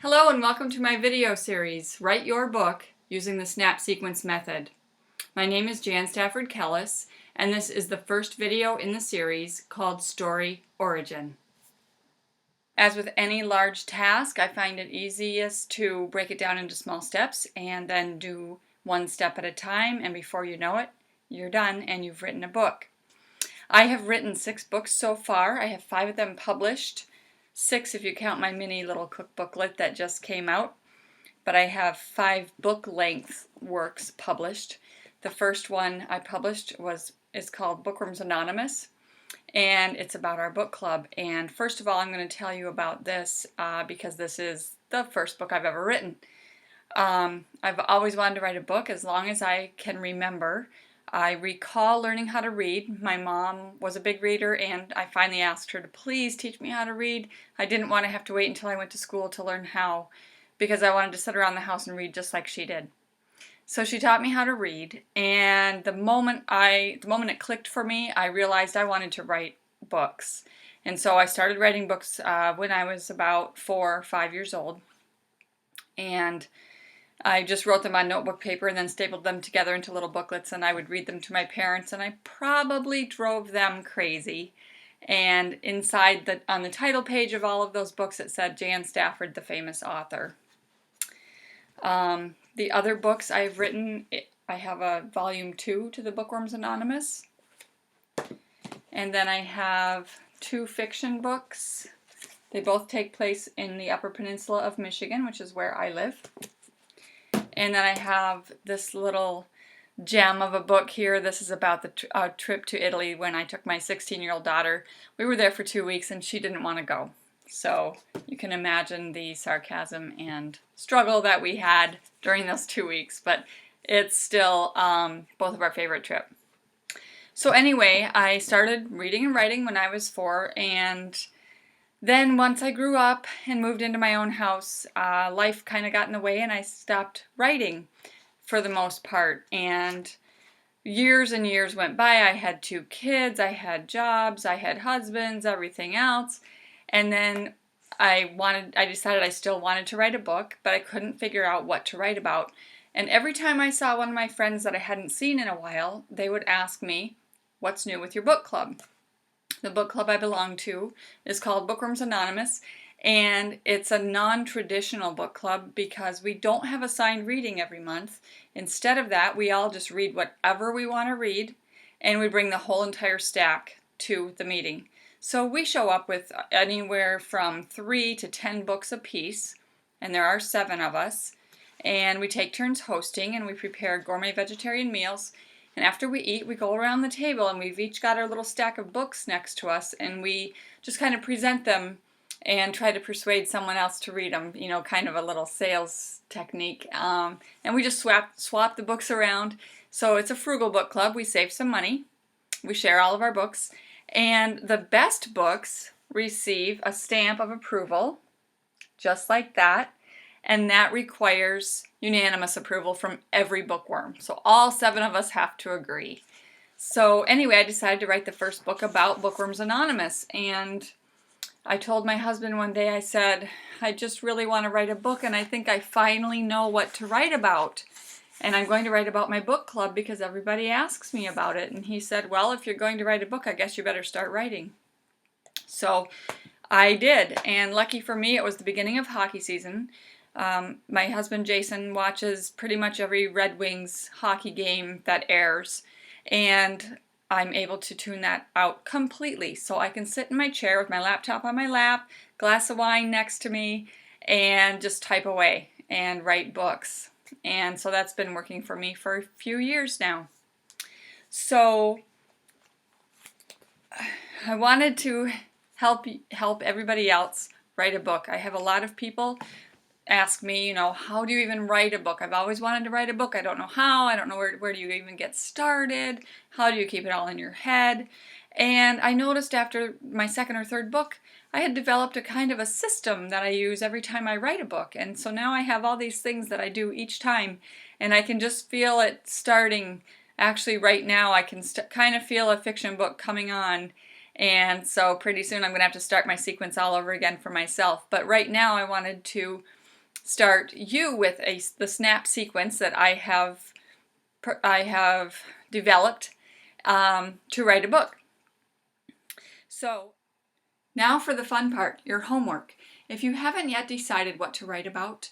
Hello and welcome to my video series, Write Your Book Using the Snap Sequence Method. My name is Jan Stafford Kellis, and this is the first video in the series called Story Origin. As with any large task, I find it easiest to break it down into small steps and then do one step at a time, and before you know it, you're done and you've written a book. I have written 6 books so far. I have 5 of them published. 6 if you count my mini little cookbooklet that just came out. But I have 5 book-length works published. The first one I published is called Bookworms Anonymous, and it's about our book club. And first of all, I'm going to tell you about this because this is the first book I've ever written. I've always wanted to write a book as long as I can remember. I recall learning how to read. My mom was a big reader, and I finally asked her to please teach me how to read. I didn't want to have to wait until I went to school to learn how, because I wanted to sit around the house and read just like she did. So she taught me how to read, and the moment it clicked for me, I realized I wanted to write books. And so I started writing books when I was about 4 or 5 years old. And I just wrote them on notebook paper and then stapled them together into little booklets, and I would read them to my parents, and I probably drove them crazy. And inside on the title page of all of those books it said Jan Stafford, the famous author. The other books I've written, I have a volume 2 to the Bookworms Anonymous. And then I have 2 fiction books. They both take place in the Upper Peninsula of Michigan, which is where I live. And then I have this little gem of a book here. This is about the trip to Italy when I took my 16-year-old daughter. We were there for 2 weeks and she didn't want to go. So you can imagine the sarcasm and struggle that we had during those 2 weeks. But it's still both of our favorite trip. So anyway, I started reading and writing when I was 4, and then once I grew up and moved into my own house, life kind of got in the way and I stopped writing for the most part. And years and years went by. I had 2 kids, I had jobs, I had husbands, everything else. And then I decided I still wanted to write a book, but I couldn't figure out what to write about. And every time I saw one of my friends that I hadn't seen in a while, they would ask me, "What's new with your book club?" The book club I belong to is called Bookworms Anonymous, and it's a non-traditional book club because we don't have assigned reading every month. Instead of that, we all just read whatever we want to read, and we bring the whole entire stack to the meeting. So we show up with anywhere from 3 to 10 books apiece, and there are 7 of us, and we take turns hosting, and we prepare gourmet vegetarian meals. And after we eat, we go around the table and we've each got our little stack of books next to us, and we just kind of present them and try to persuade someone else to read them, you know, kind of a little sales technique. And we just swap the books around. So it's a frugal book club. We save some money. We share all of our books. And the best books receive a stamp of approval, just like that. And that requires unanimous approval from every bookworm. So all 7 of us have to agree. So anyway, I decided to write the first book about Bookworms Anonymous. And I told my husband one day, I said, I just really want to write a book, and I think I finally know what to write about. And I'm going to write about my book club because everybody asks me about it. And he said, well, if you're going to write a book, I guess you better start writing. So I did. And lucky for me, it was the beginning of hockey season. My husband Jason watches pretty much every Red Wings hockey game that airs, and I'm able to tune that out completely. So I can sit in my chair with my laptop on my lap, glass of wine next to me, and just type away and write books. And so that's been working for me for a few years now. So I wanted to help everybody else write a book. I have a lot of people ask me, you know, how do you even write a book? I've always wanted to write a book. I don't know how. I don't know where do you even get started? How do you keep it all in your head? And I noticed after my 2nd or 3rd book, I had developed a kind of a system that I use every time I write a book. And so now I have all these things that I do each time, and I can just feel it starting. Actually, right now, I can kind of feel a fiction book coming on. And so pretty soon I'm going to have to start my sequence all over again for myself. But right now I wanted to start you with the snap sequence that I have developed to write a book. So now for the fun part, your homework. If you haven't yet decided what to write about,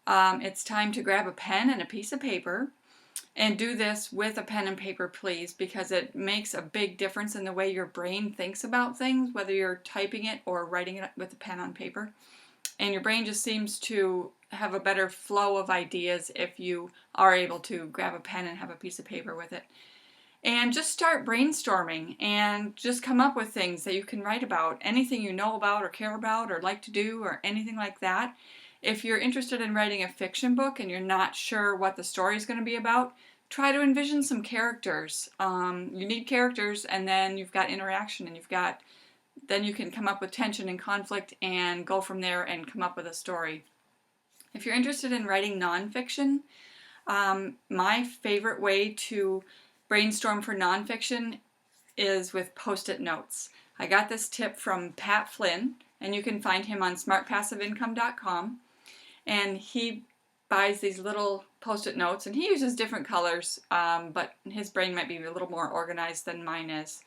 it's time to grab a pen and a piece of paper, and do this with a pen and paper, please, because it makes a big difference in the way your brain thinks about things, whether you're typing it or writing it with a pen on paper. And your brain just seems to have a better flow of ideas if you are able to grab a pen and have a piece of paper with it. And just start brainstorming and just come up with things that you can write about. Anything you know about or care about or like to do or anything like that. If you're interested in writing a fiction book and you're not sure what the story is going to be about, try to envision some characters. You need characters, and then you've got interaction, and then you can come up with tension and conflict and go from there and come up with a story. If you're interested in writing nonfiction, my favorite way to brainstorm for nonfiction is with Post-it notes. I got this tip from Pat Flynn, and you can find him on smartpassiveincome.com. And he buys these little Post-it notes, and he uses different colors, but his brain might be a little more organized than mine is.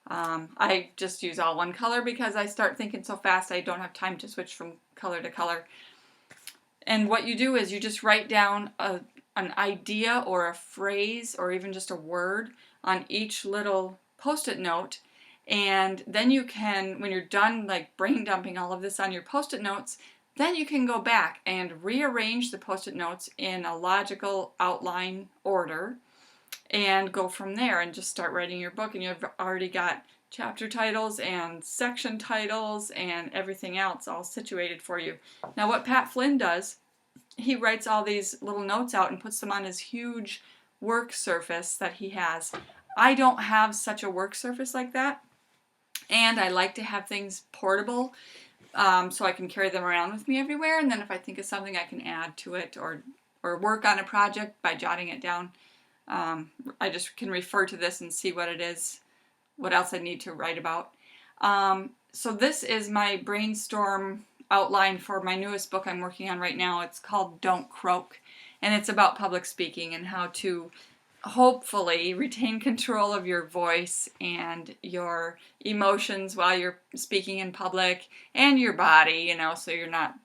I just use all one color because I start thinking so fast I don't have time to switch from color to color. And what you do is you just write down an idea or a phrase or even just a word on each little Post-it note, and then you can, when you're done like brain dumping all of this on your Post-it notes, then you can go back and rearrange the Post-it notes in a logical outline order and go from there and just start writing your book, and you've already got chapter titles and section titles and everything else all situated for you. Now what Pat Flynn does, he writes all these little notes out and puts them on his huge work surface that he has. I don't have such a work surface like that, and I like to have things portable so I can carry them around with me everywhere, and then if I think of something I can add to it or work on a project by jotting it down. I just can refer to this and see what it is, what else I need to write about. So this is my brainstorm outline for my newest book I'm working on right now. It's called Don't Croak, and it's about public speaking and how to hopefully retain control of your voice and your emotions while you're speaking in public, and your body, so you're not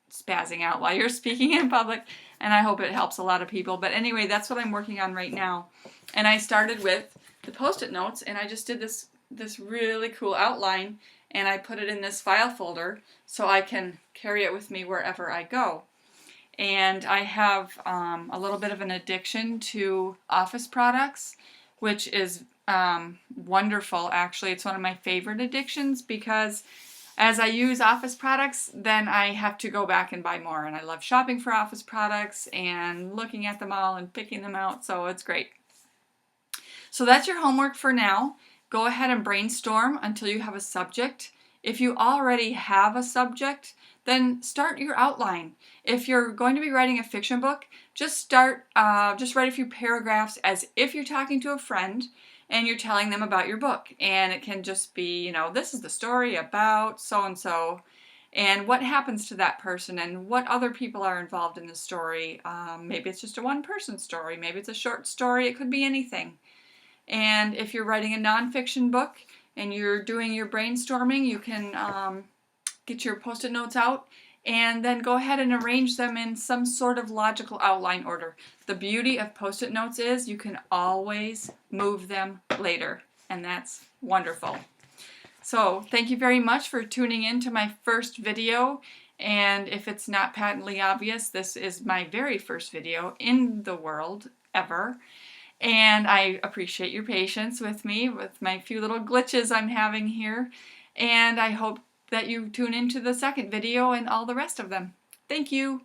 spazzing out while you're speaking in public. And I hope it helps a lot of people. But anyway, that's what I'm working on right now. And I started with the Post-it notes, and I just did this really cool outline, and I put it in this file folder so I can carry it with me wherever I go. And I have a little bit of an addiction to office products, which is wonderful, actually. It's one of my favorite addictions because as I use office products, then I have to go back and buy more. And I love shopping for office products and looking at them all and picking them out, so it's great. So that's your homework for now. Go ahead and brainstorm until you have a subject. If you already have a subject, then start your outline. If you're going to be writing a fiction book, just write a few paragraphs as if you're talking to a friend and you're telling them about your book. And it can just be, this is the story about so-and-so and what happens to that person and what other people are involved in the story. Maybe it's just a one-person story. Maybe it's a short story. It could be anything. And if you're writing a nonfiction book and you're doing your brainstorming, you can get your Post-it notes out and then go ahead and arrange them in some sort of logical outline order. The beauty of Post-it notes is you can always move them later, and that's wonderful. So thank you very much for tuning in to my first video, and if it's not patently obvious, this is my very first video in the world ever. And I appreciate your patience with me, with my few little glitches I'm having here. And I hope that you tune into the second video and all the rest of them. Thank you.